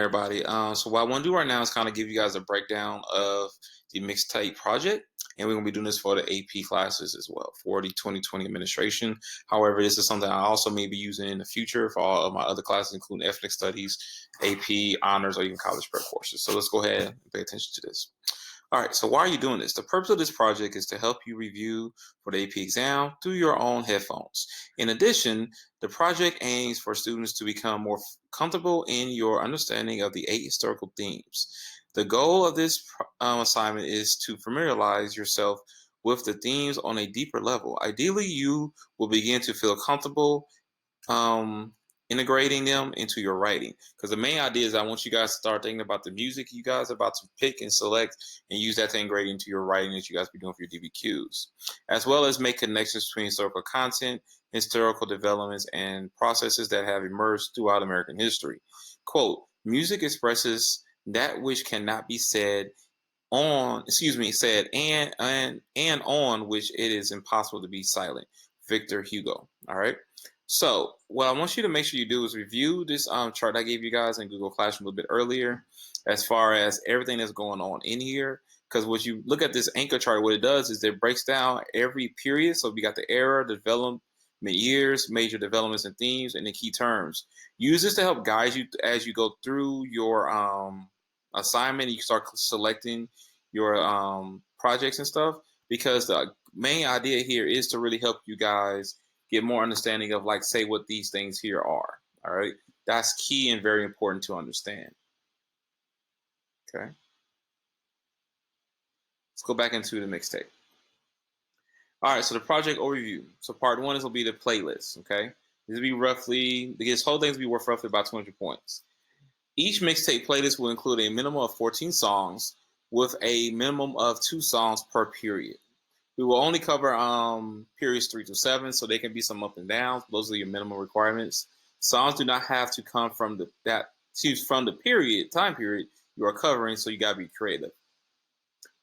everybody. So what I want to do right now is kind of give you guys a breakdown of the Mixtape Project, and we're going to be doing this for the AP classes as well, for the 2020 administration. However, this is something I also may be using in the future for all of my other classes, including ethnic studies, AP, honors, or even college prep courses. So let's go ahead and pay attention to this. All right, so why are you doing this? The purpose of this project is to help you review for the AP exam through your own headphones. In addition, the project aims for students to become more comfortable in your understanding of the 8 historical themes. The goal of this assignment is to familiarize yourself with the themes on a deeper level. Ideally, you will begin to feel comfortable integrating them into your writing, because the main idea is I want you guys to start thinking about the music you guys are about to pick and select and use that to integrate into your writing that you guys be doing for your DBQs, as well as make connections between historical content, historical developments, and processes that have emerged throughout American history. Quote, music expresses that which cannot be said said and on which it is impossible to be silent. Victor Hugo. All right. So what I want you to make sure you do is review this chart I gave you guys in Google Classroom a little bit earlier, as far as everything that's going on in here. Because what you look at this anchor chart, what it does is it breaks down every period. So we got the era, development years, major developments and themes, and the key terms. Use this to help guide you as you go through your assignment. You start selecting your projects and stuff, because the main idea here is to really help you guys get more understanding of, like, say, what these things here are. All right, that's key and very important to understand. Okay, let's go back into the mixtape. All right, so the project overview. So part 1 is will be the playlist. Okay, this will be roughly, this whole thing will be worth roughly about 200 points. Each mixtape playlist will include a minimum of 14 songs with a minimum of 2 songs per period. We will only cover periods 3 to 7, so there can be some up and downs. Those are your minimum requirements. Songs do not have to come from the time period you are covering, so you gotta be creative.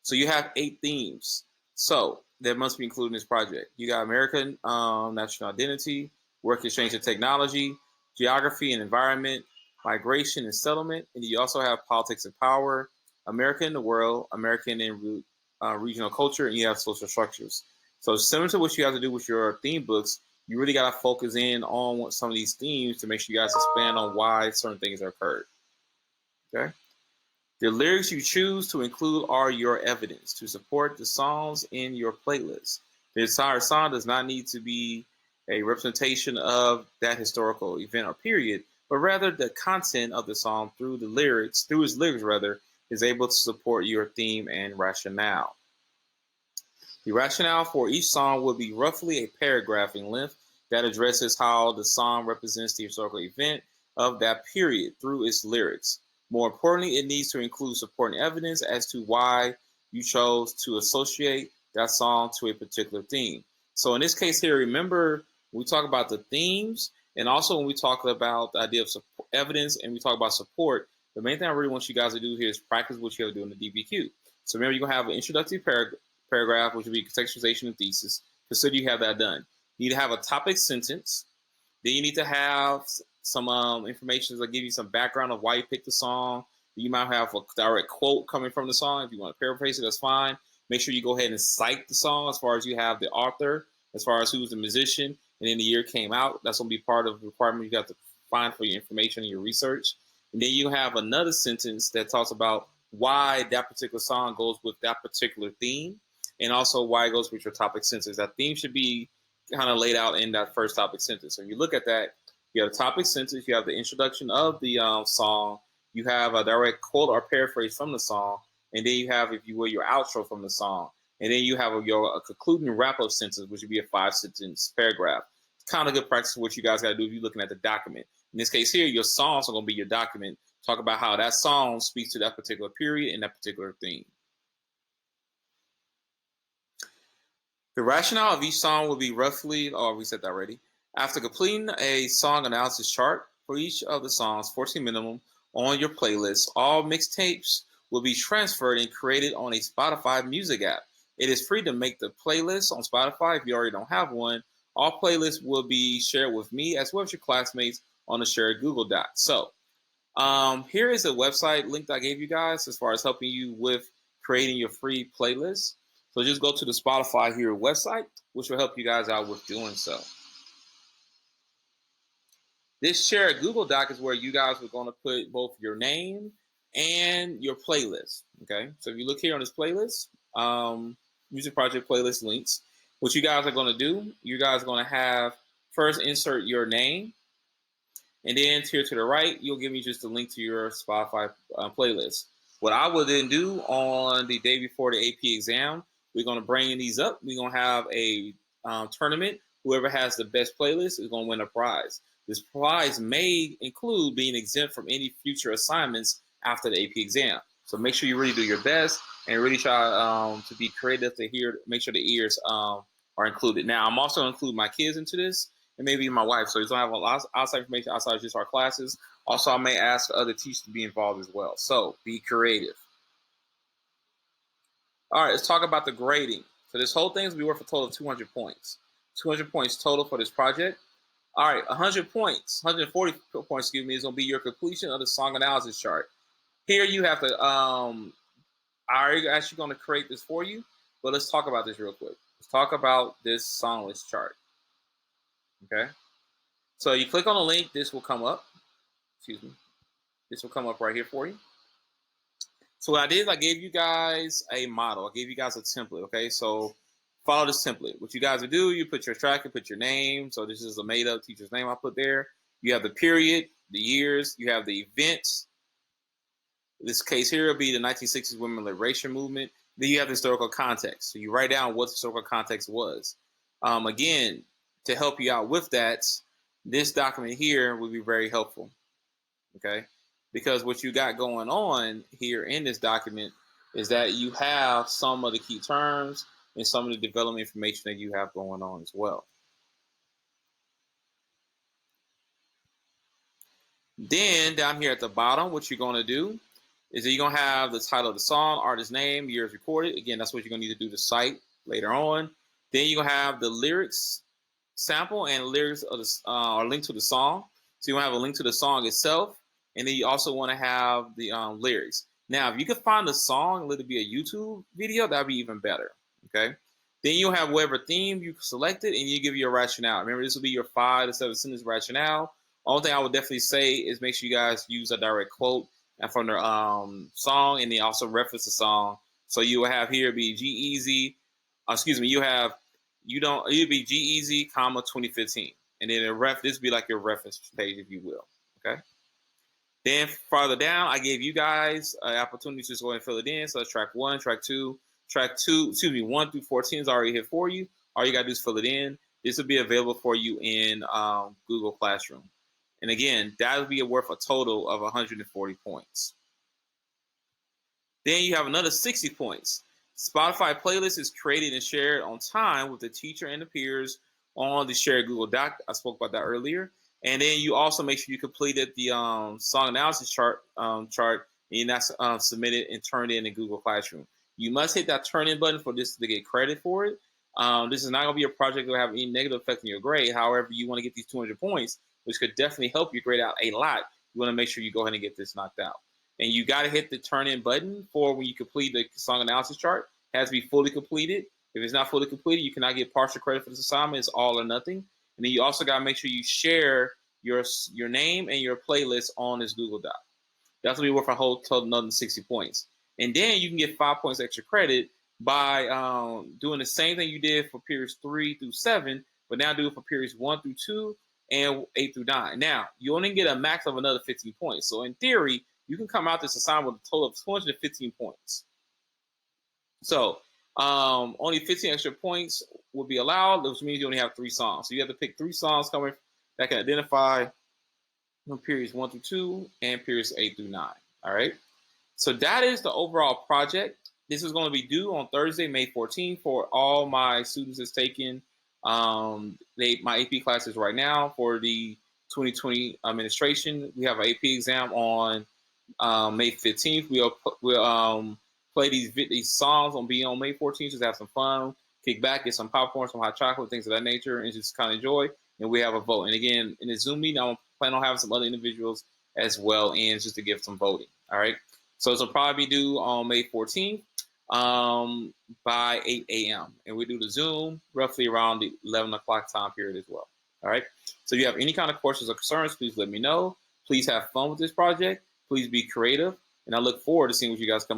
So you have 8 themes, so that must be included in this project. You got American national identity, work exchange and technology, geography and environment, migration and settlement, and you also have politics and power, America in the world, American and regional culture, and you have social structures. So similar to what you have to do with your theme books, you really got to focus in on some of these themes to make sure you guys expand on why certain things occurred. Okay. The lyrics you choose to include are your evidence to support the songs in your playlist. The entire song does not need to be a representation of that historical event or period, but rather the content of the song through its lyrics rather, is able to support your theme and rationale. The rationale for each song will be roughly a paragraph in length that addresses how the song represents the historical event of that period through its lyrics. More importantly, it needs to include supporting evidence as to why you chose to associate that song to a particular theme. So in this case here, remember, we talk about the themes, and also when we talk about the idea of evidence and we talk about support, the main thing I really want you guys to do here is practice what you have to do in the DBQ. So remember, you're going to have an introductory paragraph, which will be contextualization and thesis. Consider you have that done. You need to have a topic sentence. Then you need to have some information that give you some background of why you picked the song. You might have a direct quote coming from the song. If you want to paraphrase it, that's fine. Make sure you go ahead and cite the song as far as you have the author, as far as who's the musician, and then the year came out. That's going to be part of the requirement you got to find for your information and your research. And then you have another sentence that talks about why that particular song goes with that particular theme, and also why it goes with your topic sentence. That theme should be kind of laid out in that first topic sentence. So if you look at that, you have a topic sentence, you have the introduction of the song, you have a direct quote or paraphrase from the song, and then you have, if you will, your outro from the song. And then you have a concluding wrap-up sentence, which would be a 5-sentence paragraph. It's kind of good practice for what you guys got to do if you're looking at the document. In this case here, your songs are going to be your document. Talk about how that song speaks to that particular period and that particular theme. The rationale of each song will be roughly, we said that already. After completing a song analysis chart for each of the songs, 14 minimum, on your playlist, all mixtapes will be transferred and created on a Spotify music app. It is free to make the playlist on Spotify if you already don't have one. All playlists will be shared with me as well as your classmates on a shared Google Doc. So Here is a website link that I gave you guys as far as helping you with creating your free playlist. So just go to the Spotify here website, which will help you guys out with doing so. This shared Google Doc is where you guys are going to put both your name and your playlist. Okay, so if you look here on this playlist, Music Project playlist links, what you guys are going to do, you guys are going to have first insert your name, and then here to the right, you'll give me just a link to your Spotify playlist. What I will then do on the day before the AP exam, we're going to bring these up. We're going to have a tournament. Whoever has the best playlist is going to win a prize. This prize may include being exempt from any future assignments after the AP exam. So make sure you really do your best and really try to be creative to make sure the ears are included. Now, I'm also going to include my kids into this and maybe my wife. So you don't have a lot of outside information outside of just our classes. Also, I may ask other teachers to be involved as well. So be creative. All right, let's talk about the grading. So this whole thing is going to be worth a total of 200 points. 200 points total for this project. All right, 100 points, 140 points, excuse me, is going to be your completion of the song analysis chart. Here you have to, I already actually going to create this for you, but let's talk about this real quick. Let's talk about this song list chart. Okay, so you click on the link, this will come up. Excuse me, this will come up right here for you. So what I did is I gave you guys a model. I gave you guys a template. Okay, so follow this template. What you guys would do, you put your track, you put your name. So this is a made up teacher's name I put there. You have the period, the years, you have the events. In this case here will be the 1960s women liberation movement. Then you have the historical context. So you write down what the historical context was. Again, to help you out with that, this document here would be very helpful. Okay, because what you got going on here in this document is that you have some of the key terms and some of the development information that you have going on as well. Then down here at the bottom, what you're going to do is that you're going to have the title of the song, artist name, years recorded. Again, that's what you're going to need to do to cite later on. Then you're going to have the lyrics sample and lyrics of the, or link to the song. So you want to have a link to the song itself. And then you also want to have the lyrics. Now, if you could find the song, let it be a YouTube video, that'd be even better. Okay. Then you'll have whatever theme you selected, and you give your rationale. Remember, this will be your 5 to 7 sentence rationale. Only thing I would definitely say is make sure you guys use a direct quote from their song, and then also reference the song. So you will have here be G-Eazy. Excuse me. You have it'll be G-Eazy, comma 2015, and then this be like your reference page, if you will. Okay. Then farther down, I gave you guys an opportunity to just go ahead and fill it in. So that's track 1, track 2, 1 through 14 is already here for you. All you got to do is fill it in. This will be available for you in Google Classroom. And again, that will be worth a total of 140 points. Then you have another 60 points. Spotify playlist is created and shared on time with the teacher and the peers on the shared Google Doc. I spoke about that earlier. And then you also make sure you completed the song analysis chart, and that's submitted and turned in Google Classroom. You must hit that turn in button for this to get credit for it. This is not going to be a project that will have any negative effect on your grade. However, you want to get these 200 points, which could definitely help your grade out a lot. You want to make sure you go ahead and get this knocked out. And you got to hit the turn in button for when you complete the song analysis chart. It has to be fully completed. If it's not fully completed, you cannot get partial credit for this assignment. It's all or nothing. And then you also got to make sure you share your name and your playlist on this Google Doc. That's going to be worth a whole total another 60 points. And then you can get 5 points extra credit by doing the same thing you did for periods 3 through 7, but now do it for periods 1 through 2 and 8 through 9. Now, you only get a max of another 15 points. So in theory, you can come out this assignment with a total of 215 points. So only 15 extra points will be allowed, which means you only have 3 songs. So you have to pick 3 songs coming that can identify periods 1 through 2 and periods 8 through 9. All right. So that is the overall project. This is going to be due on Thursday, May 14th for all my students that's taking my AP classes right now for the 2020 administration. We have an AP exam on May 15th. We'll play these songs on May 14th. Just have some fun, kick back, get some popcorn, some hot chocolate, things of that nature, and just kind of enjoy. And we have a vote. And again, in the Zoom meeting, I'm planning on having some other individuals as well ends just to give some voting. All right. So this will probably be due on May 14th by 8 a.m. And we do the Zoom roughly around the 11 o'clock time period as well. All right. So if you have any kind of questions or concerns, please let me know. Please have fun with this project. Please be creative. And I look forward to seeing what you guys come up with.